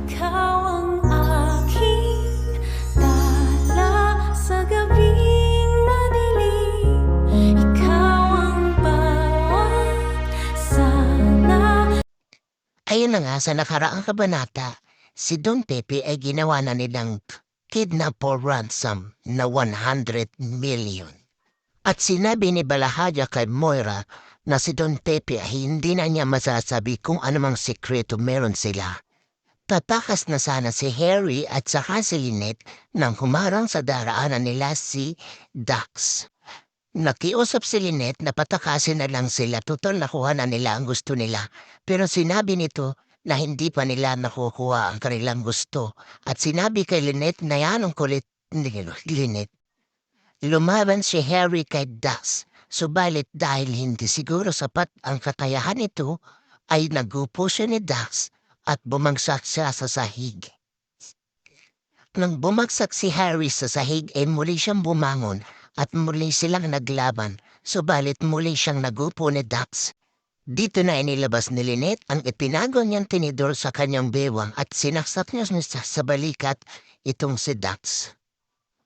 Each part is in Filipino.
Ikaw ang aking tala sa gabing madilim. Ikaw ang bawat sana. Ayun na nga, sa nakaraang kabanata, si Don Pepe ay ginawa na nilang kidnap for ransom na 100 million. At sinabi ni Balahaja kay Moira na si Don Pepe ay hindi na niya masasabi kung anumang sikreto meron sila. Tatakas na sana si Harry at saka si Lynette nang humarang sa daraanan nila si Dax. Nakiusap si Lynette na patakasin na lang sila, total nakuha na nila ang gusto nila. Pero sinabi nito na hindi pa nila nakukuha ang kanilang gusto. At sinabi kay Lynette na yan ang kulit ni Lynette. Lumaban si Harry kay Dax. Subalit dahil hindi siguro sapat ang kakayahan nito, ay nagupo siya ni Dax at bumagsak siya sa sahig. Nang bumagsak si Harry sa sahig ay muli siyang bumangon at muli silang naglaban, subalit muli siyang nagupo ni Dax. Dito na inilabas ni Lynette ang itinago niyang tinidor sa kanyang bewang at sinaksak niya sa balikat itong si Dax.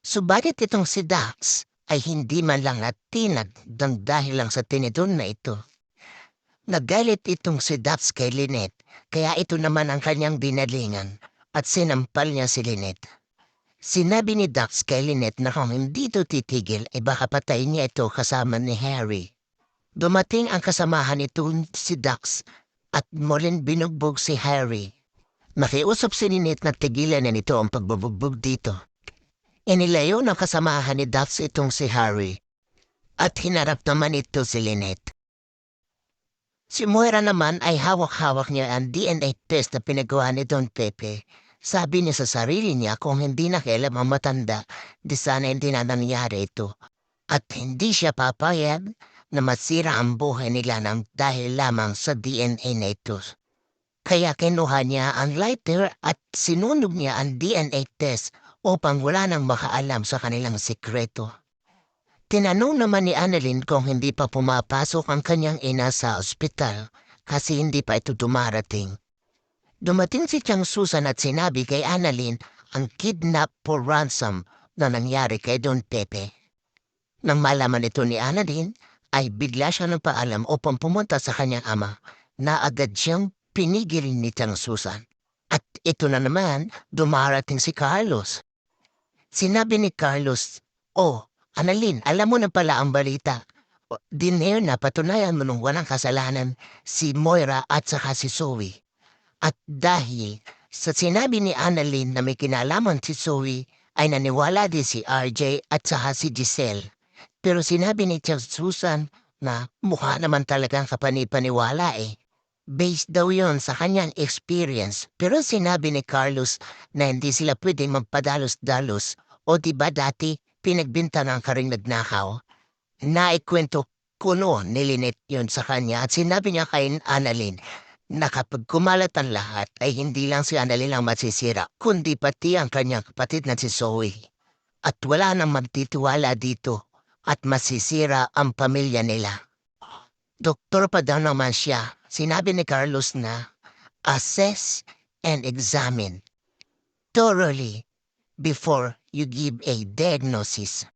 Subalit itong si Dax ay hindi man lang natinag dahil lang sa tinidor na ito. Nagalit itong si Dax kay Lynette, kaya ito naman ang kanyang dinalingan at sinampal niya si Lynette. Sinabi ni Dax kay Lynette na kung hindi ito titigil ay baka patayin niya ito kasama ni Harry. Dumating ang kasamahan nito si Dax at muling binugbog si Harry. Nakiusap si Lynette na tigilan na nito ang pagbubugbog dito. Inilayo ng kasamahan ni Dax itong si Harry at hinarap naman ito si Lynette. Si Moira naman ay hawak-hawak niya ang DNA test na pinagawa ni Don Pepe. Sabi niya sa sarili niya kung hindi na kailan mamatanda, di sana hindi na nangyari ito. At hindi siya papayag na masira ang buhay nila nang dahil lamang sa DNA na ito. Kaya kinuha niya ang lighter at sinunog niya ang DNA test upang wala nang makaalam sa kanilang sikreto. Tinanong naman ni Annalyn kung hindi pa pumapasok ang kanyang ina sa ospital kasi hindi pa ito dumarating. Dumating si Chang Susan at sinabi kay Annalyn ang kidnap for ransom na nangyari kay Don Pepe. Nang malaman ito ni Annalyn, ay bigla siya ng paalam upang pumunta sa kanyang ama na agad siyang pinigil ni Chang Susan. At ito na naman, dumarating si Carlos. Sinabi ni Carlos, "Oh, Annalyn, alam mo na pala ang balita. Dinner na patunayan mo nung walang kasalanan si Moira at saka si Zoe." At dahil sa sinabi ni Annalyn na may kinalaman si Zoe, ay naniwala din si RJ at saka si Giselle. Pero sinabi ni Charles Susan na mukha naman talagang kapanipaniwala eh. Based daw yon sa kanyang experience. Pero sinabi ni Carlos na hindi sila pwedeng magpadalos-dalos o diba dati pinagbintangan ka ring nagnakaw. Naikwento kuno ni Lynette yun sa kanya at sinabi niya kay Annalyn na kapag kumalat ang lahat ay hindi lang si Annalyn ang masisira kundi pati ang kanyang kapatid na si Zoe. At wala nang magtitiwala dito at masisira ang pamilya nila. Doktor pa daw naman siya. Sinabi ni Carlos na assess and examine thoroughly before you give a diagnosis.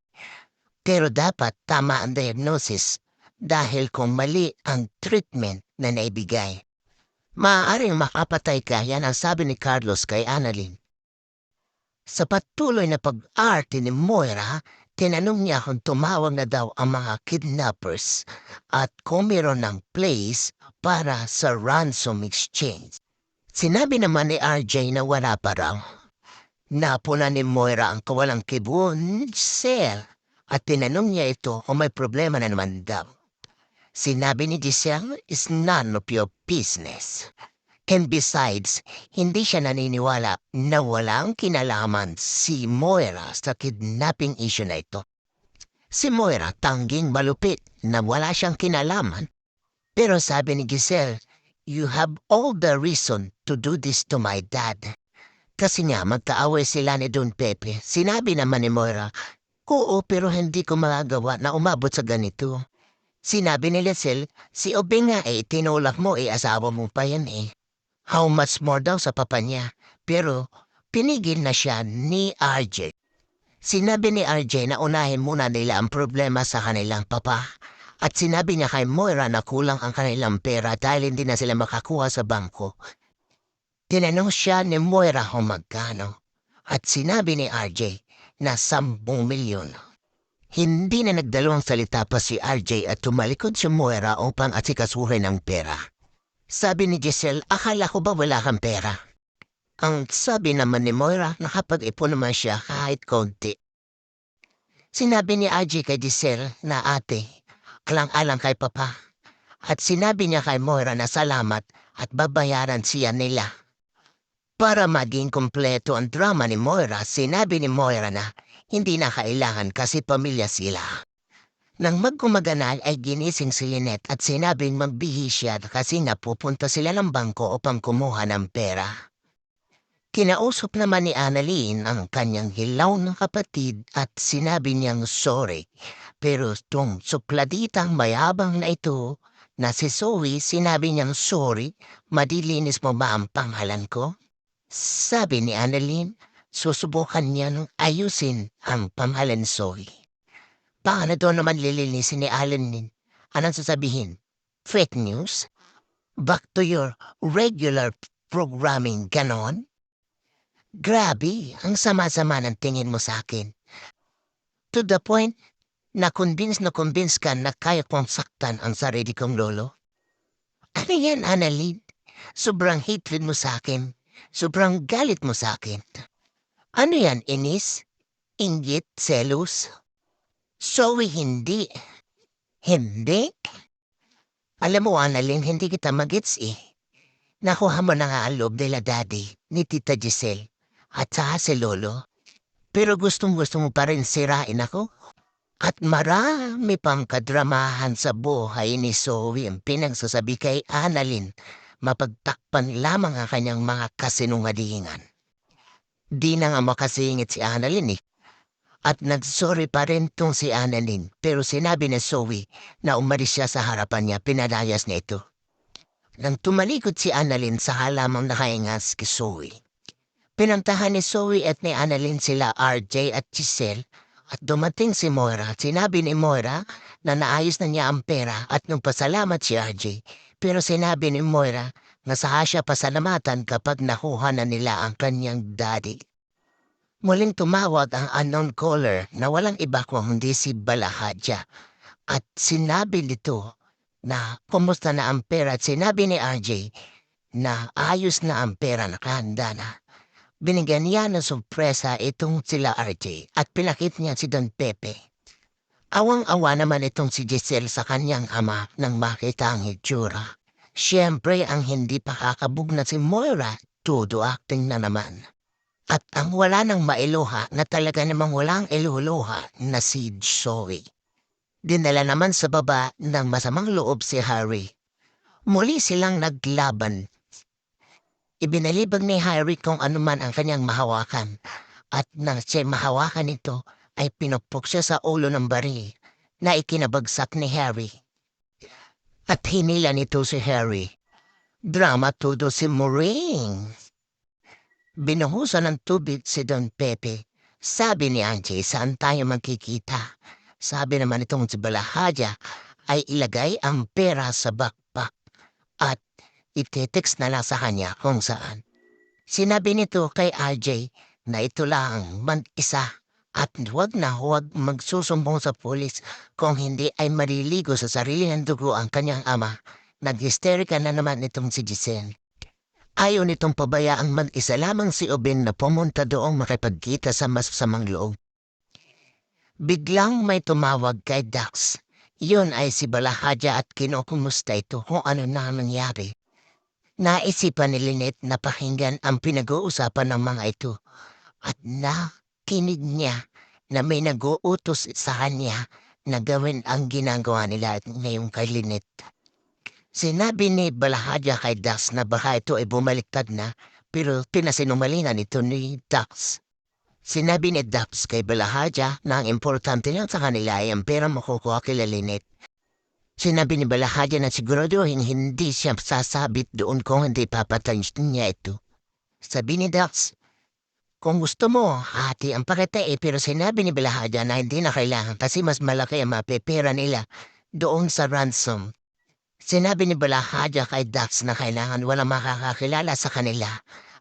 Pero dapat tama ang diagnosis dahil kung mali ang treatment na naibigay, maaaring makapatay ka, yan ang sabi ni Carlos kay Annalyn. Sa patuloy na pag-arte ni Moira, tinanong niya kung tumawag na daw ang mga kidnappers at kung meron ng place para sa ransom exchange. Sinabi naman ni RJ na wala pa raw. Napuna ni Moira ang kawalang kibun, Giselle, at tinanong niya ito kung may problema na naman daw. Sinabi ni Giselle, is none of your business. And besides, hindi siya naniniwala na walang kinalaman si Moira sa kidnapping issue na ito. Si Moira tangging malupit na wala siyang kinalaman. Pero sabi ni Giselle, you have all the reason to do this to my dad. Kasi nga magkaaway sila ni Don Pepe. Sinabi naman ni Moira, oo pero hindi ko magagawa na umabot sa ganito. Sinabi ni Giselle, si Obeng nga tinulak mo asawa mo pa yan eh. how much more daw sa papa niya. Pero pinigil na siya ni RJ. Sinabi ni RJ na unahin muna nila ang problema sa kanilang papa. At sinabi niya kay Moira na kulang ang kanilang pera dahil hindi na sila makakuha sa bangko. Tinanong siya ni Moira kung magkano. At sinabi ni RJ na 10 milyon. Hindi na nagdalawang salita pa si RJ at tumalikod si Moira upang asikasuhin ang pera. Sabi ni Giselle, akala ko ba wala kang pera? Ang sabi naman ni Moira, nakapag-ipon naman siya kahit konti. Sinabi ni RJ kay Giselle na ate, alang-alang kay papa. At sinabi niya kay Moira na salamat at babayaran siya nila. Para maging kumpleto ang drama ni Moira, sinabi ni Moira na hindi na kailangan kasi pamilya sila. Nang magkumaganal ay ginising si Lynette at sinabing magbihis siya kasi nga pupunta sila ng bangko upang kumuha ng pera. Kinausap naman ni Annalyn ang kanyang hilaw na kapatid at sinabi niyang sorry. Pero tong supladitang mayabang na ito na si Zoe sinabi niyang sorry, madilinis mo ba ang pangalan ko? Sabi ni Annalyn, susubukan niya nung ayusin ang pangalan Zoe. Paano doon naman lilinisin ni Annalyn? Anong sasabihin? Fake news? Back to your regular programming, ganon? Grabe, ang sama-sama ng tingin mo sa akin. To the point na convince ka na kaya kong saktan ang sarili kong lolo. Ano yan, Annalyn? Sobrang hatred mo sa akin. Sobrang galit mo sa akin. Ano yan, inis? Inggit? Selos? Zoe, hindi. Hindi? Alam mo, Annalyn, hindi kita magets eh. Nakuha mo na nga ang loob nila daddy ni Tita Giselle at saka si Lolo. Pero gustong-gusto mo pa rin sirain ako? At marami pang kadramahan sa buhay ni Zoe ang pinagsasabi kay Annalyn. Mapagtakpan lamang ang kanyang mga kasinungalingan. Di na nga makasingit si Annalyn eh. At nagsorry pa rin tong si Annalyn pero sinabi ni Zoe na umalis siya sa harapan niya, pinalayas niya ito. Nang tumalikod si Annalyn sa halamang nakaingas kay Zoe. Pinantahan ni Zoe at ni Annalyn sila RJ at Giselle at dumating si Moira. Sinabi ni Moira na naayos na niya ang pera at nung pasalamat si RJ. Pero sinabi ni Moira na saka siya pasalamatan kapag nakuha na nila ang kanyang daddy. Muling tumawag ang unknown caller na walang iba kung hindi si Balahadja. At sinabi nito na kumusta na ang pera at sinabi ni RJ na ayos na ang pera, nakahanda na. Binigyan niya ng sorpresa itong sila RJ at pinakit niya si Don Pepe. Awang-awa naman itong si Giselle sa kanyang ama nang makita ang itsura. Siyempre ang hindi pa kakabog na si Moira, todo acting na naman. At ang wala nang mailuha na talaga namang walang iluluha na si Zoe. Dinala naman sa baba ng masamang loob si Harry. Muli silang naglaban. Ibinalibag ni Harry kung anuman ang kanyang mahawakan at nang siya mahawakan ito ay pinupok siya sa ulo ng baril na ikinabagsak ni Harry. At hinila nito si Harry. Drama todo si Maureen. Binuhusan ng tubig si Don Pepe. Sabi ni Angie, saan tayo magkikita? Sabi naman itong si Balahadja ay ilagay ang pera sa backpack at itetext na lang sa kanya kung saan. Sinabi nito kay RJ na ito lang mag-isa at huwag na huwag magsusumbong sa pulis kung hindi ay maliligo sa sarili ng dugo ang kanyang ama. Nag-hysterika na naman itong si Giselle. Ayaw nitong pabayaang mag-isa lamang si Obin na pumunta doong makipagkita sa masasamang loob. Biglang may tumawag kay Dax. Yun ay si Balahadja at kinukumusta ito kung ano na nangyari. Naisipan ni Lynette na pakinggan ang pinag-uusapan ng mga ito at nakinig niya na may nag-uutos sa kanya na gawin ang ginagawa nila ngayong kay Lynette. Sinabi ni Balahadja kay Dax na baka ito ay bumaliktad na pero pinasinumalingan ito ni Dax. Sinabi ni Dax kay Balahadja na ang importante lang sa kanila ay ang pera makukuha kay Lynette. Sinabi ni Balahadya na siguraduhin hindi siya sasabit doon kung hindi papatayin niya ito. Sabi ni Dax, kung gusto mo, hati ang pakete pero sinabi ni Balahadya na hindi na kailangan kasi mas malaki ang mapipera nila doon sa ransom. Sinabi ni Balahadya kay Dax na kailangan walang makakakilala sa kanila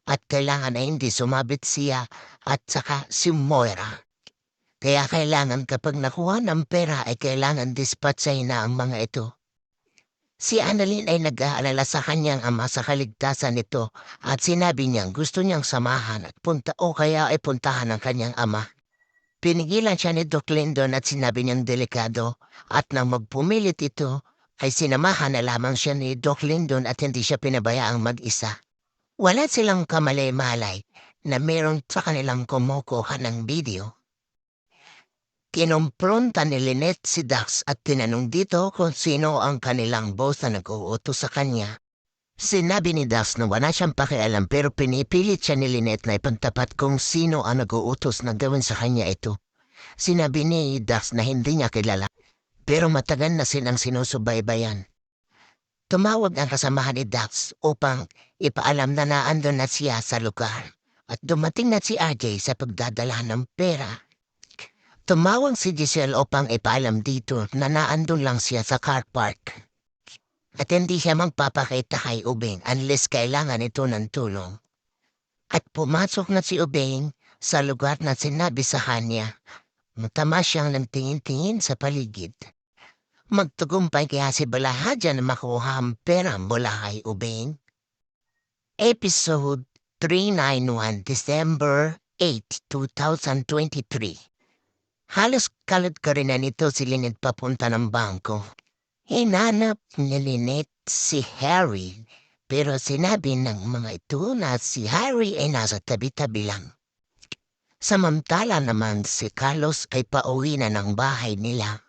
at kailangan ay hindi sumabit siya at saka si Moira. Kaya kailangan kapag nakuha ng pera ay kailangan dispatchay na ang mga ito. Si Annalyn ay nag-aalala sa kanyang ama sa kaligtasan nito at sinabi niyang gusto niyang samahan at punta o kaya ay puntahan ng kanyang ama. Pinigilan siya ni Doc Lyndon at sinabi niyang delikado at nang magpumilit ito ay sinamahan na lamang siya ni Doc Lyndon at hindi siya pinabayaang mag-isa. Wala silang kamalay-malay na meron sa kanilang kumukuha ng video. Kinumpronta ni Lynette si Dax at tinanong dito kung sino ang kanilang boss na nag-uutos sa kanya. Sinabi ni Dax na wala siyang pakialam pero pinipilit siya ni Lynette na ipantapat kung sino ang nag-uutos na gawin sa kanya ito. Sinabi ni Dax na hindi niya kilala pero matagal na silang sinusubaybayan. Tumawag ang kasamahan ni Dax upang ipaalam na naandun na siya sa lugar at dumating na si RJ sa pagdadala ng pera. Tumawag si Giselle upang ipaalam dito na naandun lang siya sa car park. At hindi siya magpapakita kay Ubeng unless kailangan ito ng tulong. At pumasok na si Ubeng sa lugar na sinabi sa kanya. Matama siyang nagtingin-tingin sa paligid. Magtagumpay kaya si Balahadya na makuha ang pera mula kay Ubeng. Episode 391 December 8, 2023. Halos kalad ka rin na nito si Lynette papunta ng bangko. Hinanap ni Lynette si Harry, pero sinabi ng mga ito na si Harry ay nasa tabi-tabi lang. Samantala naman si Carlos ay pauwi na ng bahay nila.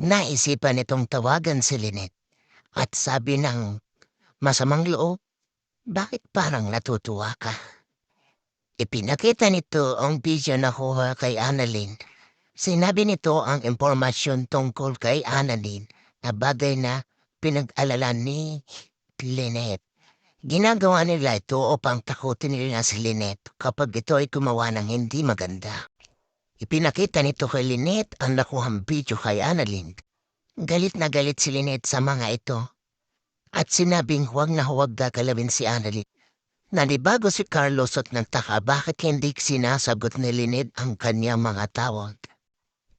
Naisipan itong tawagan si Lynette at sabi ng masamang loob, bakit parang natutuwa ka? Ipinakita nito ang video na kuha kay Annalyn. Sinabi nito ang impormasyon tungkol kay Annalyn na bagay na pinag-alala ni Lynette. Ginagawa nila ito upang takutin nila si Lynette kapag ito ay gumawa ng hindi maganda. Ipinakita nito kay Lynette ang nakuhang video kay Annalyn. Galit na galit si Lynette sa mga ito at sinabing huwag na huwag gagalawin si Annalyn. Nanibago si Carlos at nagtaka bakit hindi sinasagot ni Lynette ang kanyang mga tawag.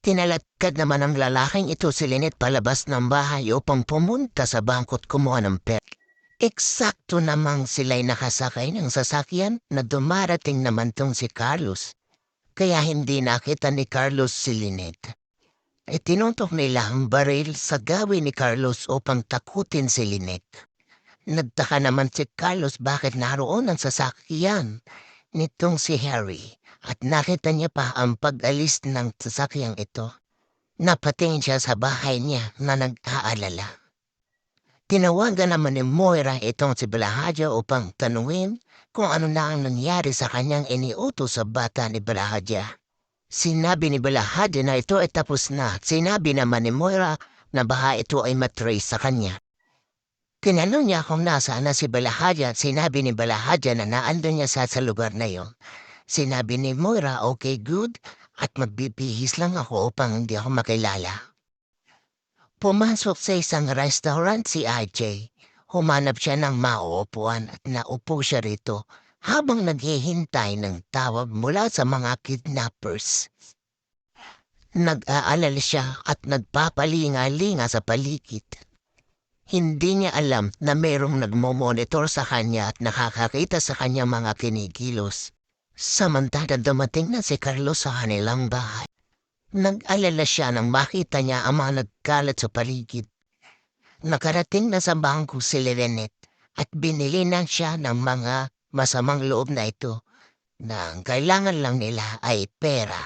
Tinalatkad naman ang lalaking ito si Lynette palabas ng bahay upang pumunta sa bangko at kumuha ng pera. Eksakto namang sila'y nakasakay ng sasakyan na dumarating naman tong si Carlos. Kaya hindi nakita ni Carlos si Lynette. Itinuntok nila ang baril sa gawin ni Carlos upang takutin si Lynette. Nagtaka naman si Carlos bakit naroon ang sasakyan nitong si Harry. At nakita niya pa ang pag-alis ng sasakyang ito. Napatingin siya sa bahay niya na nag-aalala. Tinawagan naman ni Moira itong si Balahadya upang tanungin kung ano na ang nangyari sa kanyang iniutos sa bata ni Balahadya. Sinabi ni Balahadya na ito ay tapos na at sinabi naman ni Moira na baka ito ay matrace sa kanya. Tinanong niya kung nasaan na si Balahadya at sinabi ni Balahadya na naandun niya sa lugar na yon. Sinabi ni Moira, okay, good, at magbibihis lang ako upang hindi ako makilala. Pumasok sa isang restaurant si RJ. Humanap siya ng mauupuan at naupo siya rito habang naghihintay ng tawag mula sa mga kidnappers. Nag-aalala siya at nagpapalinga-linga sa paligid. Hindi niya alam na mayroong nagmo-monitor sa kanya at nakakakita sa kanya mga kinikilos. Samantala dumating na si Carlos sa kanilang bahay. Nag-alala siya nang makita niya ang mga nagkalat sa paligid. Nakarating na sa bangko si Lynette at binili na siya ng mga masamang loob na ito na ang kailangan lang nila ay pera.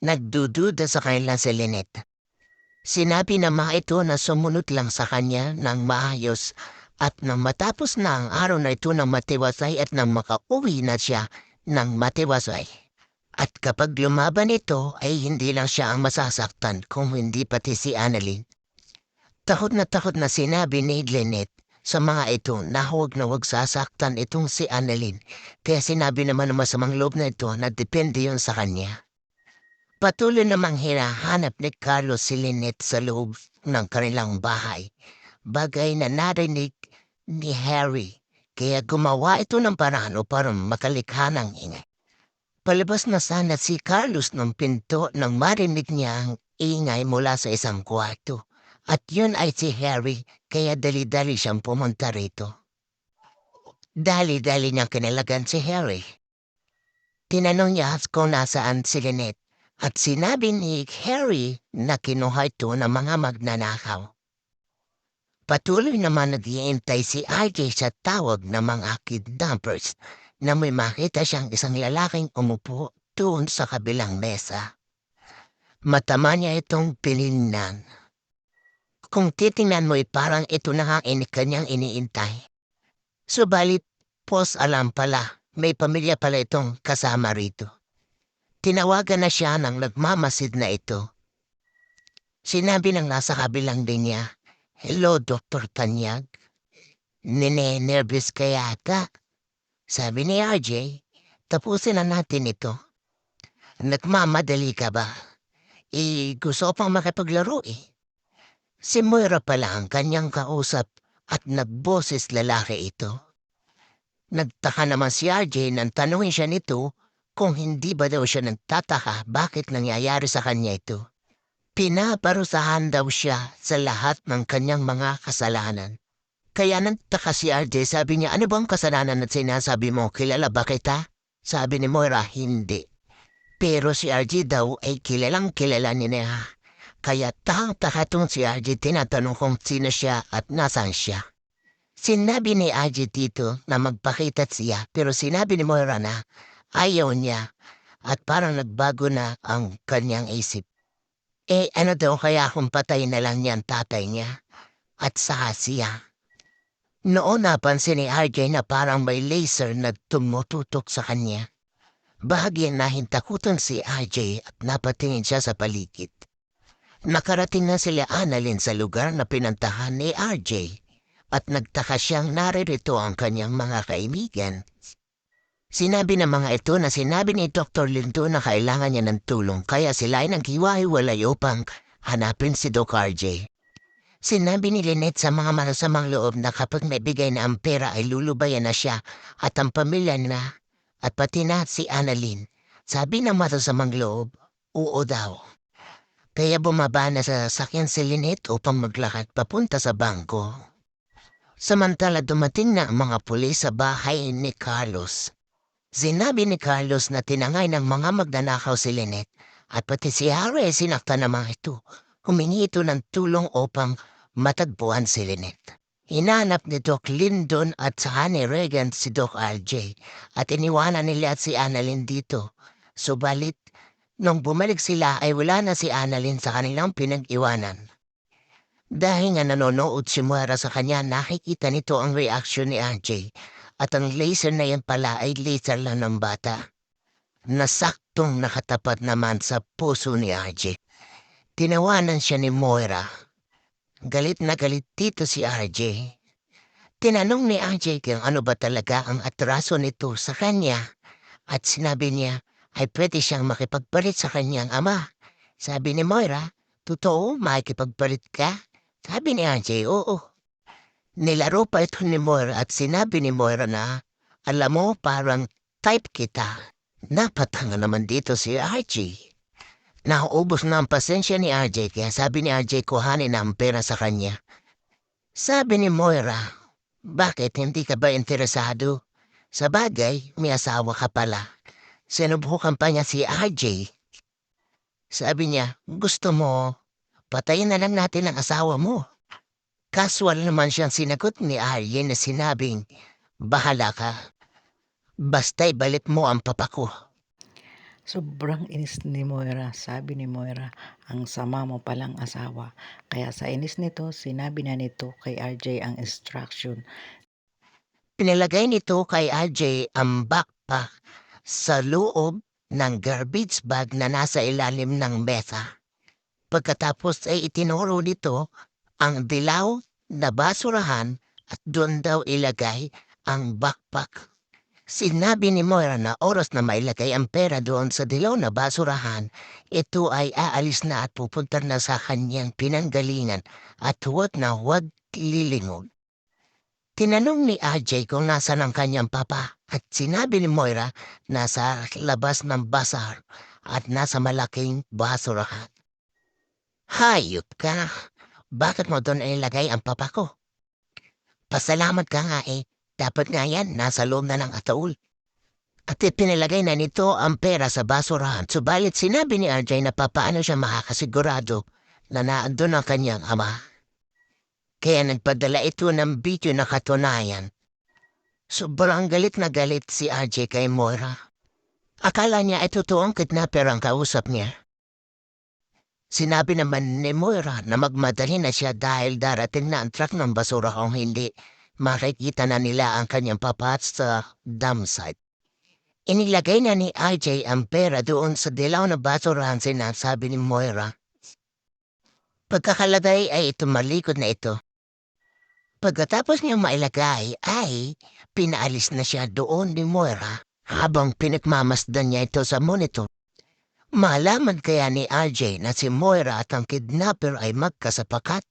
Nagdududa sa kanila si Lynette. Sinabi na mga ito na sumunod lang sa kanya ng maayos at nang matapos na ang araw na ito ng matiwasay at nang makauwi na siya ng matiwasay. At kapag lumaban ito ay hindi lang siya ang masasaktan kung hindi pati si Annalyn. Takot na sinabi ni Lynette sa mga ito na huwag sasaktan itong si Annalyn. Kaya sinabi naman ng masamang loob na ito na depende yun sa kanya. Patuloy namang hinahanap ni Carlos si Lynette sa loob ng kanilang bahay. Bagay na narinig ni Harry. Kaya gumawa ito ng paraan para makalikha ng ingay. Palabas na sana si Carlos ng pinto nang marinig niya ang ingay mula sa isang kwarto. At yun ay si Harry, kaya dali-dali siyang pumunta rito. Dali-dali niyang kinalagan si Harry. Tinanong niya kung nasaan si Lynette at sinabi ni Harry na kinuha ito ng mga magnanakaw. Patuloy naman nag-iintay si RJ sa tawag ng mga kidnappers na may makita siyang isang lalaking umupo doon sa kabilang mesa. Matama niya itong piningnan. Kung titingnan mo parang ito na nga kanyang iniintay. Subalit, alam pala, may pamilya pala itong kasama rito. Tinawagan na siya ng nagmamasid na ito. Sinabi ng nasa kabilang linya, "Hello, Dr. Tanyag. Nervous ka yata?" Sabi ni RJ, "Tapusin na natin ito." "Nagmamadali ka ba? Gusto ko pang makipaglaro eh." Si Moira pala ang kanyang kausap at nagboses lalaki ito. Nagtaka naman si RJ nang tanungin siya nito kung hindi ba daw siya nagtataka bakit nangyayari sa kanya ito. Pinaparusahan daw siya sa lahat ng kanyang mga kasalanan. Kaya nagtaka si RJ, sabi niya, "Ano bang kasalanan at sinasabi mo? Kilala ba kita?" Sabi ni Moira, "Hindi." Pero si RJ daw ay kilalang kilala niya. Kaya taka tong si RJ tinatanong kung sino siya at nasaan siya. Sinabi ni RJ dito na magpakita siya pero sinabi ni Moira na ayaw niya at parang nagbago na ang kanyang isip. Ano daw kaya kung patay na lang niya ang tatay niya at saka siya. Noon napansin ni RJ na parang may laser na tumututok sa kanya. Bahagyan na hintakutan si RJ at napatingin siya sa paligid. Nakarating na sila Annalyn sa lugar na pinantahan ni RJ at nagtaka siyang naririto ang kanyang mga kaibigan. Sinabi ng mga ito na sinabi ni Dr. Lindo na kailangan niya ng tulong kaya sila ay naghiwa-hiwalay upang hanapin si Doc RJ. Sinabi ni Lynette sa mga masamang loob na kapag naibigay na ang pera ay lulubayan na siya at ang pamilya na at pati na si Annalyn. Sabi ng masamang loob, oo daw. Kaya bumaba na sa sasakyan si Lynette upang maglakad papunta sa bangko. Samantala dumating na ang mga pulis sa bahay ni Carlos. Sinabi ni Carlos na tinangay ng mga magnanakaw si Lynette at pati si Harry sinaktan ng mga ito. Humingi ito ng tulong upang matagpuan si Lynette. Hinanap ni Doc Lyndon at saka ni Regan si Doc RJ at iniwanan nila si Annalyn dito. Subalit, nung bumalik sila ay wala na si Annalyn sa kanilang pinag-iwanan. Dahil nga nanonood si Moira sa kanya, nakikita nito ang reaksyon ni RJ at ang laser na yan pala ay laser lang ng bata. Nasaktong nakatapat naman sa puso ni RJ. Tinawanan siya ni Moira. Galit na galit dito si RJ. Tinanong ni RJ kung ano ba talaga ang atraso nito sa kanya at sinabi niya ay pwede siyang makipagpalit sa kanyang ama. Sabi ni Moira, "Totoo, makikipagpalit ka?" Sabi ni RJ, "Oo." Nilaro pa ito ni Moira at sinabi ni Moira na, "Alam mo, parang type kita." Napatanga naman dito si RJ. Nauubos na ang pasensya ni RJ kaya sabi ni RJ kuhanin na ang pera sa kanya. Sabi ni Moira, "Bakit hindi ka ba interesado? Sa bagay, may asawa ka pala." Sinubukan pa niya si RJ. Sabi niya, "Gusto mo, patayin na lang natin ang asawa mo." Casual naman siyang sinagot ni RJ na sinabing, "Bahala ka. Basta ibalik mo ang papa ko." Sobrang inis ni Moira. Sabi ni Moira, "Ang sama mo palang asawa." Kaya sa inis nito, sinabi na nito kay RJ ang instruction. Pinalagay nito kay RJ ang backpack sa loob ng garbage bag na nasa ilalim ng mesa. Pagkatapos ay itinuro nito ang dilaw na basurahan at doon daw ilagay ang backpack. Sinabi ni Moira na oras na mailagay ang pera doon sa dilaw na basurahan, ito ay aalis na at pupunta na sa kanyang pinanggalingan at huwag lilingon. Tinanong ni RJ kung nasaan ang kanyang papa at sinabi ni Moira na sa labas ng bazaar at nasa malaking basurahan. Hayop ka! Bakit mo doon ilagay ang papa ko? Pasalamat ka nga eh. Dapat nga yan, nasa loob na ng ataul. At ipinilagay na nito ang pera sa basurahan. Subalit sinabi ni RJ na papaano siya makakasigurado na naandun ang kanyang ama. Kaya nagpadala ito ng video na katunayan. Sobrang galit na galit si RJ kay Moira. Akala niya ay totoong kidnapper ang kausap niya. Sinabi naman ni Moira na magmadali na siya dahil darating na ang truck ng basura kung hindi makikita na nila ang kanyang papa sa dump site. Inilagay na ni RJ ang pera doon sa dilaw na basurahan, sinasabi ni Moira. Pagkakalagay ay tumalikod na ito. Pagkatapos niyang mailagay ay pinaalis na siya doon ni Moira habang pinagmamasdan niya ito sa monitor. Malaman kaya ni RJ na si Moira at ang kidnapper ay magkasapakat.